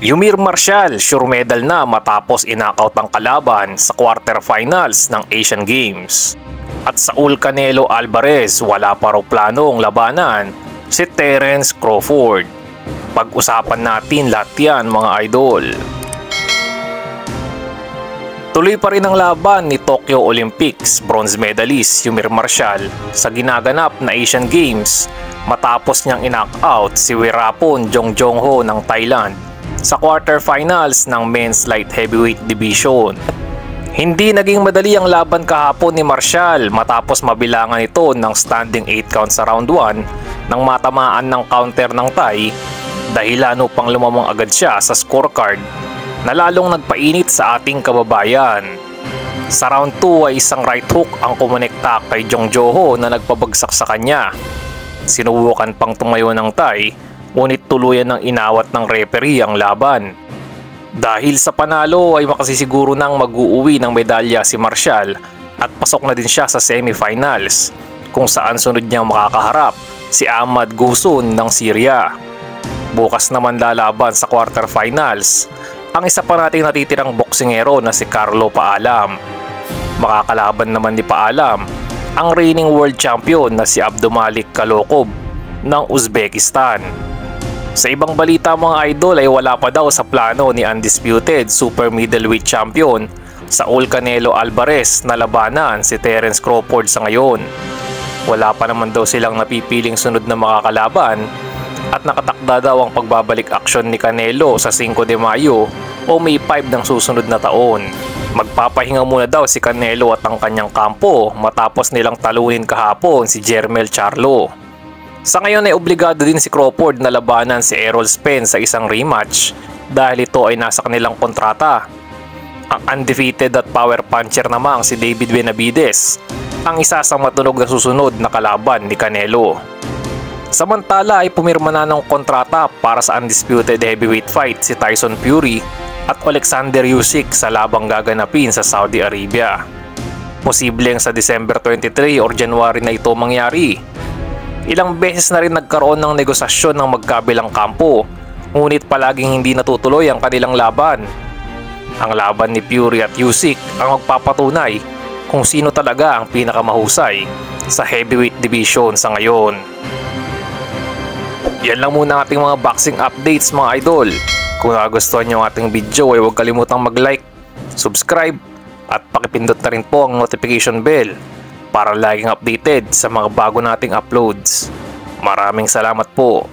Yumir Marcial sure medal na matapos inakaut ang kalaban sa quarterfinals ng Asian Games. At Saul Canelo Alvarez wala pa raw planong labanan si Terence Crawford. Pag-usapan natin lahat yan mga idol. Tuloy pa rin ang laban ni Tokyo Olympics bronze medalist Yumir Marcial sa ginaganap na Asian Games matapos niyang in-knockout si Werapon Jongho ng Thailand sa quarterfinals ng men's light heavyweight division. Hindi naging madali ang laban kahapon ni Marcial matapos mabilangan ito ng standing 8 count sa round 1 nang matamaan ng counter ng Thai dahilan upang lumamang agad siya sa scorecard na lalong nagpainit sa ating kababayan. Sa round 2 ay isang right hook ang kumonekta kay Jongho na nagpabagsak sa kanya. Sinubukan pang tumayo ng Thai ngunit tuluyan ng inawat ng referee ang laban. Dahil sa panalo ay makasisiguro nang mag-uuwi ng medalya si Marcial at pasok na din siya sa semifinals kung saan sunod niyang makakaharap si Ahmad Ghoson ng Syria. Bukas naman lalaban sa quarterfinals ang isa pa nating natitirang boksingero na si Carlo Paalam. Makakalaban naman ni Paalam ang reigning world champion na si Abdumalik Kalokov ng Uzbekistan. Sa ibang balita mga idol ay wala pa daw sa plano ni undisputed super middleweight champion Saul Canelo Alvarez na labanan si Terence Crawford sa ngayon. Wala pa naman daw silang napipiling sunod na makakalaban at nakatakda daw ang pagbabalik aksyon ni Canelo sa 5 de Mayo o May 5 ng susunod na taon. Magpapahinga muna daw si Canelo at ang kanyang kampo matapos nilang talunin kahapon si Jermell Charlo. Sa ngayon ay obligado din si Crawford na labanan si Errol Spence sa isang rematch dahil ito ay nasa kanilang kontrata. Ang undefeated at power puncher namang si David Benavidez ang isa sa matunog na susunod na kalaban ni Canelo. Samantala ay pumirma na ng kontrata para sa undisputed heavyweight fight si Tyson Fury at Alexander Usyk sa labang gaganapin sa Saudi Arabia. Posibleng sa December 23 or January na ito mangyari. Ilang beses na rin nagkaroon ng negosasyon ng magkabilang kampo, ngunit palaging hindi natutuloy ang kanilang laban. Ang laban ni Fury at Usyk ang magpapatunay kung sino talaga ang pinakamahusay sa heavyweight division sa ngayon. Yan lang muna ating mga boxing updates mga idol. Kung nagustuhan nyo ang ating video ay huwag kalimutang mag-like, subscribe at pakipindot na rin po ang notification bell para laging updated sa mga bago nating uploads. Maraming salamat po.